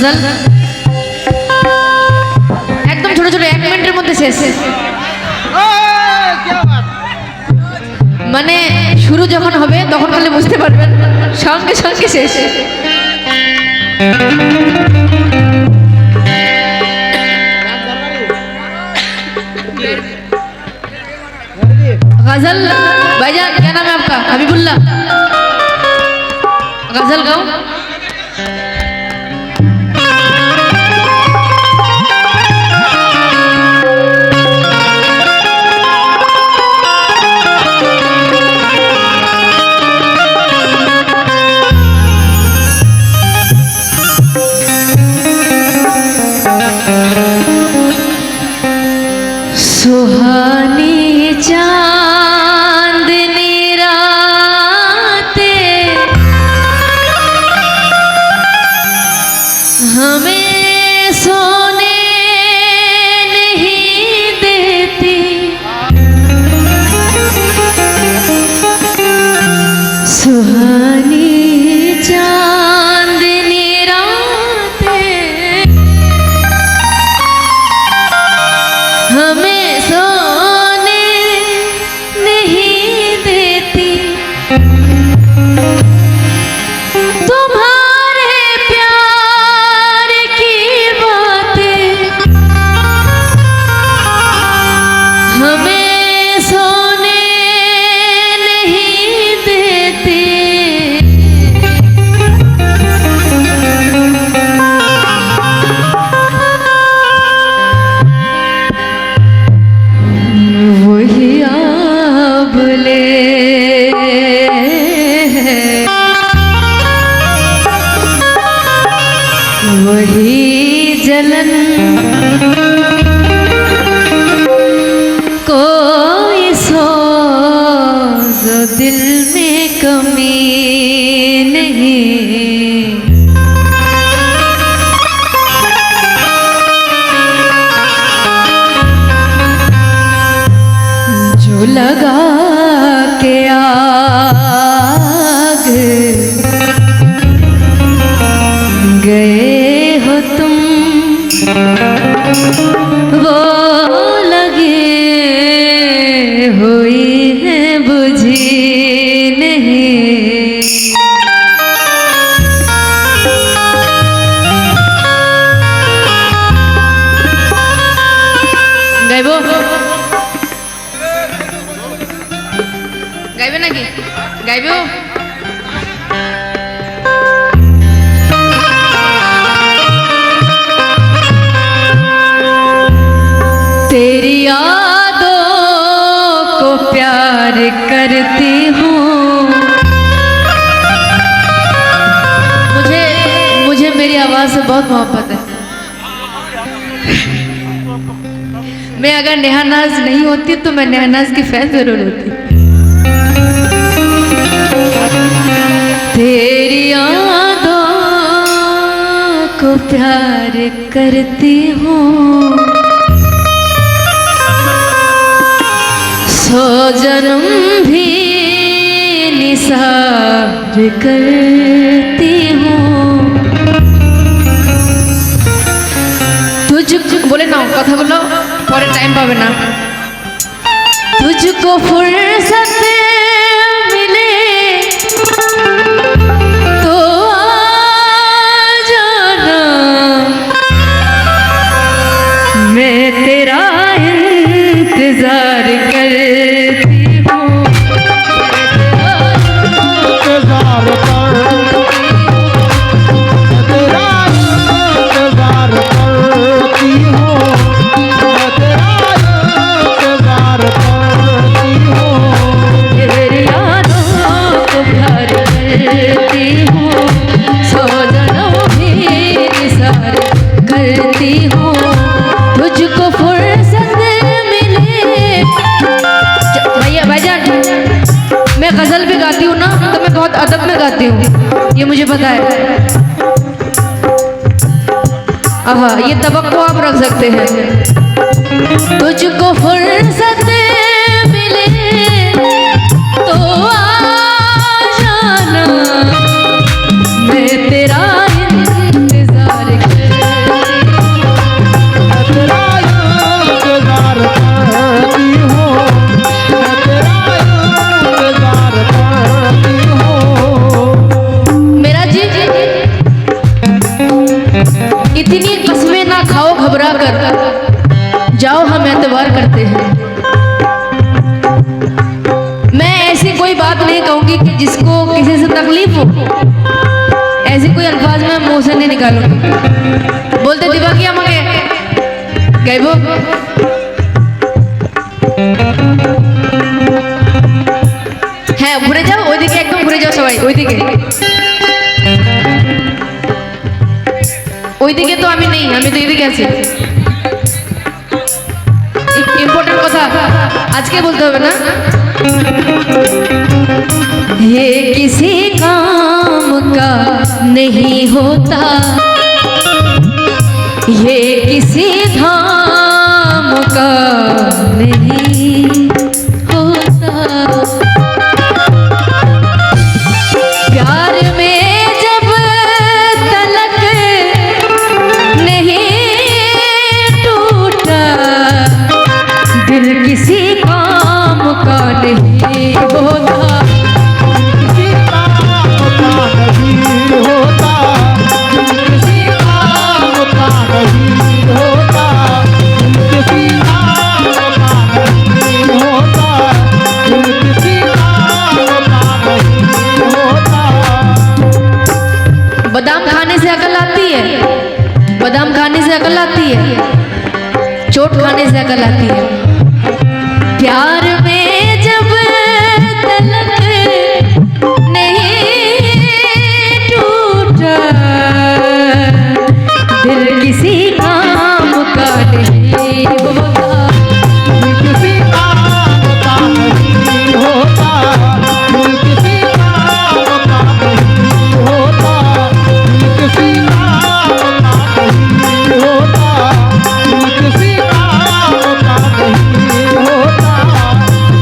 गजल एकदम छोटे छोटे 1 मिनटेर मध्य शेष माने शुरू जखन होबे तखन खाली बुझते पारबेन संगे संगे शेष गजल भाईजान क्या नाम है आपका? हबीबुल्लाह। गजल गाओ। सुहानी चांदनी रातें हमें सोने नहीं देती, सुहानी चांदनी रातें हमें सोने नहीं देती, तुम्हारे प्यार की बातें हमें सोने नहीं देती। वही आबले वही जलन कोई सोज दिल में कमी नहीं, जो लगा के आग गए हो तुम वो लगे हुई है बुझी नहीं। गाइबो गाइबे नाकि गाइबो तेरी यादों को प्यार करती हूँ, मुझे मेरी आवाज से बहुत मोहब्बत है। मैं अगर नेहा नाज नहीं होती तो मैं नेहा नाज की फैन जरूर होती। तेरी यादों को प्यार करती हूँ, सौ जन्म भी निसार करती हूँ। तुझको बोले ना कथा बोलो पर टाइम पावे ना। तुझको फुर्सत मिले तो आ जाना, मैं तेरा इंतजार करती हूँ, इंतजार करती हूँ, मैं तेरा इंतजार करती हूँ। तेरी यादों को प्यार करती हूँ, सौ जन्म भी निसार करती हूँ। तुझको फुर्सत मिले भैया भाईजान, मैं गजल भी गाती हूँ ना तो मैं बहुत अदब में गाती हूँ, ये मुझे पता है। हाँ ये तवक्को आप रख सकते हैं। तुझको फुर्सत मिले तो आ जाना, मैं तेरा इंतजार इतनी कस्में ना खाओ घबरा कर, जाओ हम एतबार करते हैं। मैं ऐसी कोई बात नहीं कहूंगी कि जिसको किसी से तकलीफ हो, ऐसे कोई अल्फाज मैं मुंह से नहीं निकालूंगी। बोलते दिवा किया मगे गए वो হ্যাঁ ঘুরে যাও ওইদিকে, একদম ঘুরে যাও সবাই ওইদিকে। ওইদিকে তো আমি নেই, আমি তো এদিকে আছি। ইম্পর্টেন্ট কথা আজকে বলতে হবে না। ये किसी काम का नहीं होता, ये किसी धाम का नहीं होता। प्यार में जब तलक नहीं टूटा, दिल किसी काम का नहीं होता। किसी काम का नहीं होता, किसी काम का नहीं होता, किसी काम का नहीं होता, किसी काम का नहीं होता। बादाम खाने से अकल आती है, बादाम खाने से अकल आती है, चोट खाने से अकल आती है। प्यार में जब तलक नहीं टूटा, दिल किसी काम का नहीं होता। किसी काम का नहीं होता, किसी काम का नहीं होता, किसी काम का नहीं होता, किसी काम का नहीं होता, किसी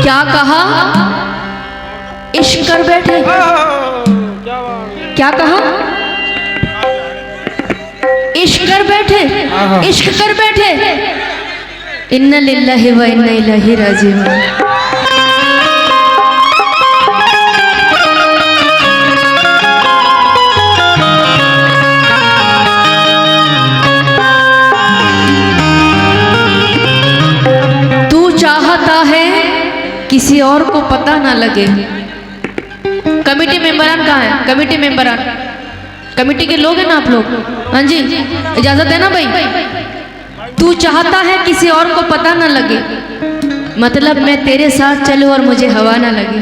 क्या कहा? इश्क कर बैठे। क्या कहा? इश्क कर बैठे, इश्क कर बैठे। इन्ना लिल्लाहि व इन्ना इलैहि राजिऊन। तू चाहता है किसी और को पता ना लगे। कमेटी मेंबरान कहाँ है? कमेटी मेंबरान, कमेटी के लोग हैं ना आप लोग? हाँ जी, इजाजत है ना भाई? तू चाहता है किसी और को पता ना लगे, मतलब मैं तेरे साथ चलूं और मुझे हवा ना लगे।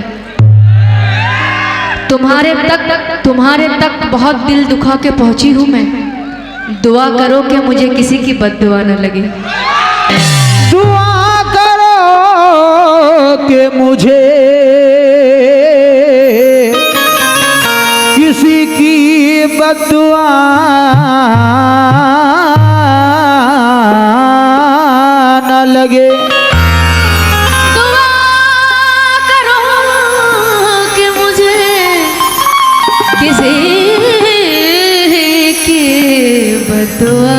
तुम्हारे तक बहुत दिल दुखा के पहुंची हूं मैं। दुआ करो कि मुझे किसी की बद्दुआ ना लगे। दुआ करो कि मुझे किसी की बद्दुआ न लगे। दुआ करो कि मुझे किसी की बद्दुआ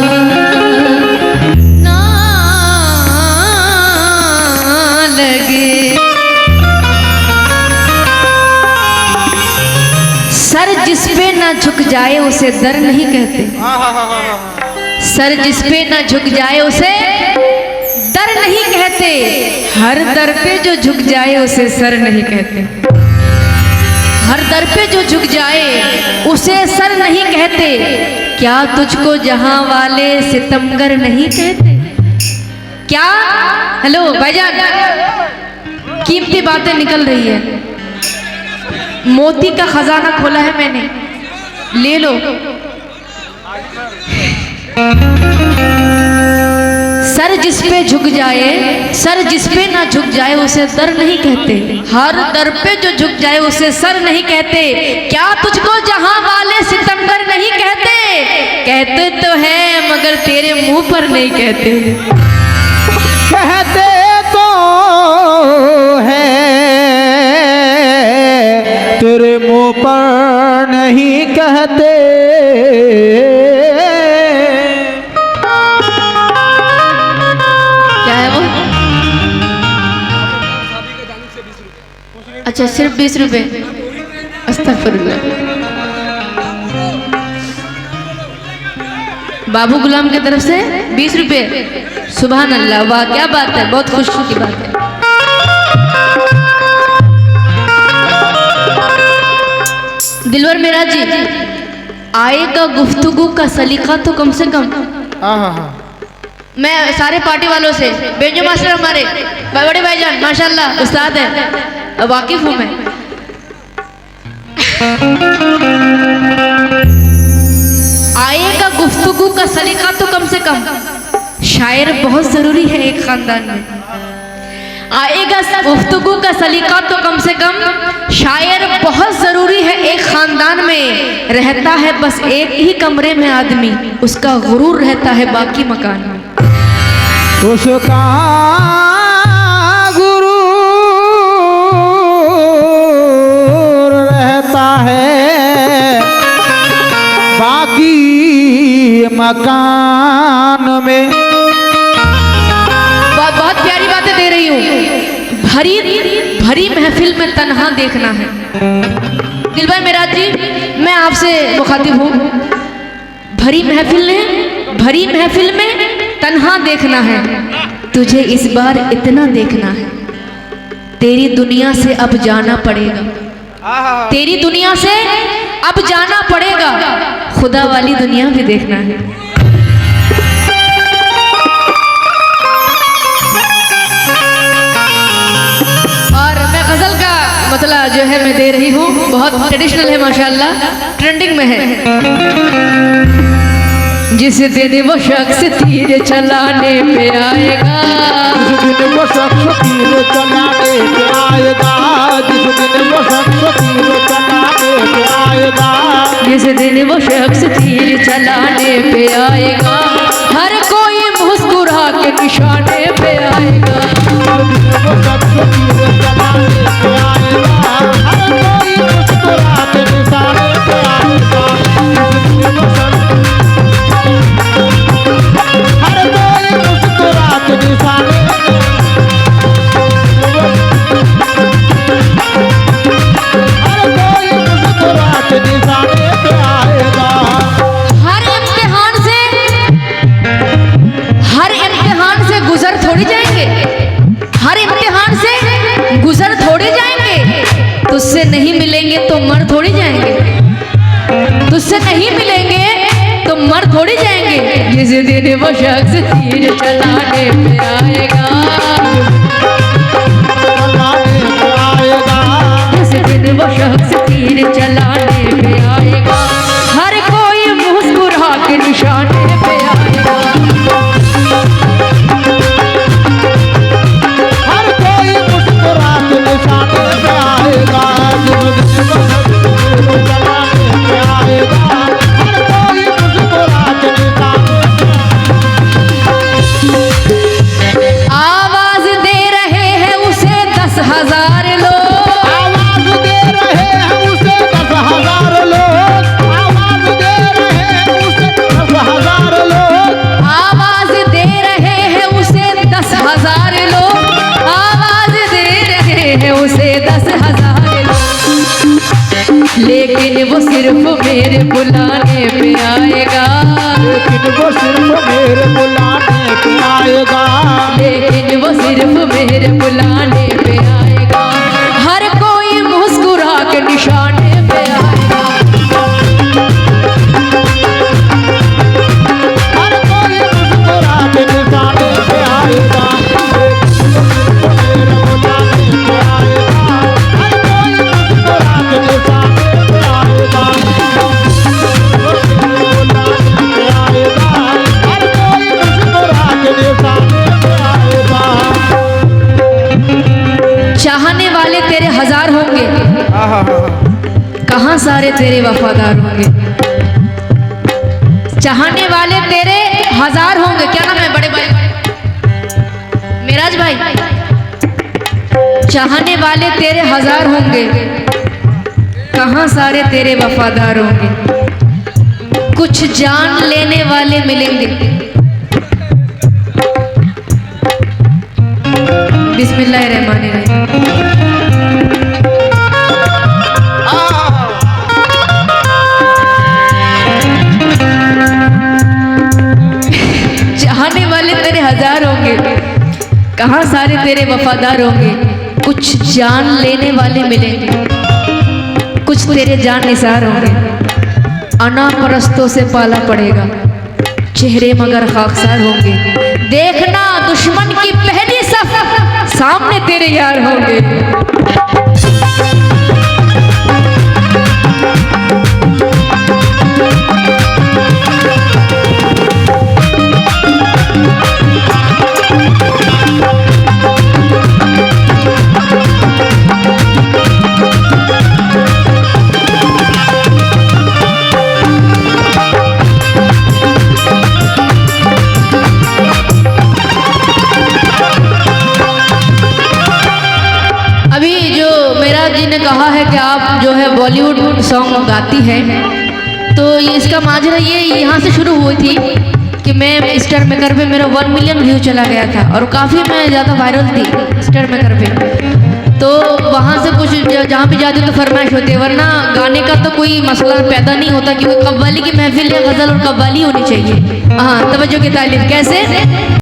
ना लगे। सर जिस पे ना झुक जाए उसे दर नहीं कहते। सर जिस पे ना झुक जाए उसे दर नहीं कहते। हर दर पे जो झुक जाए उसे सर नहीं कहते। हर दर पे जो झुक जाए उसे सर नहीं कहते। क्या तुझको जहां वाले सितमगर नहीं कहते? क्या? हेलो भाईजान, कीमती बातें निकल रही है। मोती का खजाना खोला है मैंने, ले लो। सर जिस पे झुक जाए, सर जिस पे ना झुक जाए उसे दर नहीं कहते। हर दर पे जो झुक जाए उसे सर नहीं कहते। क्या तुझको जहां वाले सितमगर नहीं कहते? कहते तो है मगर तेरे मुंह पर नहीं कहते। कहते तो है तेरे मुंह पर नहीं कहते। क्या है वो? अच्छा सिर्फ 20 रुपए। अस्तगफुरुल्लाह। बाबू गुलाम की तरफ से 20 रुपए। सुभान अल्लाह, वाह क्या बात है, बहुत खुशी की बात है। दिलवर मेरा जी, आएगा गुफ्तगू का सलीका तो कम से कम। मैं सारे पार्टी वालों से, बेंजो मास्टर हमारे बड़े भाईजान माशाल्लाह उस्ताद है, वाकिफ हूं मैं। आएगा गुफ्तगू का सलीका तो कम से कम, शायर बहुत जरूरी है एक खानदान में। आएगा गुफ्तगू का सलीका तो कम से कम, शायर बहुत जरूरी है एक खानदान में। रहता है बस एक ही कमरे में आदमी, उसका गुरूर रहता है बाकी मकान में। उसका गुरूर रहता है बाकी मकान में। बहुत प्यारी बातें दे रही हूँ। भरी भरी महफिल में तन्हा देखना है। दिलबर मेरा जी, मैं आपसे मुखातिब हूँ। भरी महफिल में तन्हा देखना है। तुझे इस बार इतना देखना है, तेरी दुनिया से अब जाना पड़ेगा। तेरी दुनिया से अब जाना पड़ेगा, खुदा वाली दुनिया भी देखना है। और मैं गजल का मतलब जो है मैं दे रही हूँ, बहुत ट्रेडिशनल है माशाल्लाह, ट्रेंडिंग में है। जिस दिन वो शख्स तीर चलाने पे आएगा, जिस दिन वो शख्स तीर चलाने पे आएगा, जिस दिन वो शख्स तीर चलाने पे आएगा, जिस दिन वो शख्स तीर चलाने पे आएगा, हर कोई मुस्कुरा के निशाने पे आएगा। वो शख्स तीर चलाने पे आएगा, हर कोई मुस्कुरा के निशाने पे आएगा। हर कोई मुस्कुरा के निशाने पे, हर कोई मुस्कुरा के निशाने पे आएगा। हर इम्तिहान से गुजर थोड़ी जाएंगे, हर इम्तिहान से गुजर थोड़ी जाएंगे। तुझसे नहीं मिलेंगे तो मर थोड़ी जाएंगे, तुझसे नहीं मिलेंगे तो मर थोड़ी जाएंगे। जिस दिन वो शख्स तीर चलाने पे आएगा, जिस दिन वो शख्स तीर चलाने पे आएगा, हर कोई मुस्कुरा के निशाने पे आएगा। हर कोई मुस्कुरा के निशाने पे आएगा। हर कोई मुस्कुरा के निशाने पे। आवाज दे रहे हैं उसे 10,000 लोग, आवाज दे रहे हैं उसे 10,000 लोग, आवाज दे रहे हैं उसे 10,000 लोग, आवाज दे रहे हैं उसे 10,000 लोग, आवाज दे रहे हैं उसे 10,000 लोग। लेकिन वो सिर्फ मेरे बुलाने पे आएगा, लेकिन वो सिर्फ मेरे बुलाने पे आएगा। लेकिन वो सिर्फ मेरे बुलाने पे आएगा, हर कोई मुस्कुरा के निशाने पे आएगा। हर कोई मुस्कुरा के निशाने पे आएगा। मेरे बुलाने पे आएगा, हर कोई मुस्कुरा के निशाने पे आएगा। बुलाने पे आएगा, हर कोई मुस्कुरा के निशाने पे आएगा। चाहने वाले तेरे 1000 होंगे, कहाँ सारे तेरे वफादार होंगे। चाहने वाले तेरे 1000 होंगे। क्या नाम है बड़े भाई? मेराज भाई। चाहने वाले तेरे 1000 होंगे, कहाँ सारे तेरे वफादार होंगे। कुछ जान लेने वाले मिलेंगे। बिस्मिल्लाहिर्रहमानिर्रहीम। कहाँ सारे तेरे वफादार होंगे, कुछ जान लेने वाले मिलेंगे, कुछ तेरे जान निसार होंगे। अना परस्तों से पाला पड़ेगा, चेहरे मगर खाकसार होंगे। देखना दुश्मन की पहली सफ, सामने तेरे यार होंगे। ने कहा है कि आप जो है बॉलीवुड सॉन्ग गाती हैं, तो इसका माजरा ये यहाँ से शुरू हुई थी कि मैं स्टार मेकर पे मेरा 1 मिलियन व्यू चला गया था और काफ़ी मैं ज़्यादा वायरल थी स्टार मेकर पे। तो वहाँ से कुछ जहाँ पे जाती तो फरमाइश होती है, वरना गाने का तो कोई मसला पैदा नहीं होता, क्योंकि कव्वाली की महफिल या गज़ल और कव्वाली होनी चाहिए। हाँ, तवज्जो की तालीम कैसे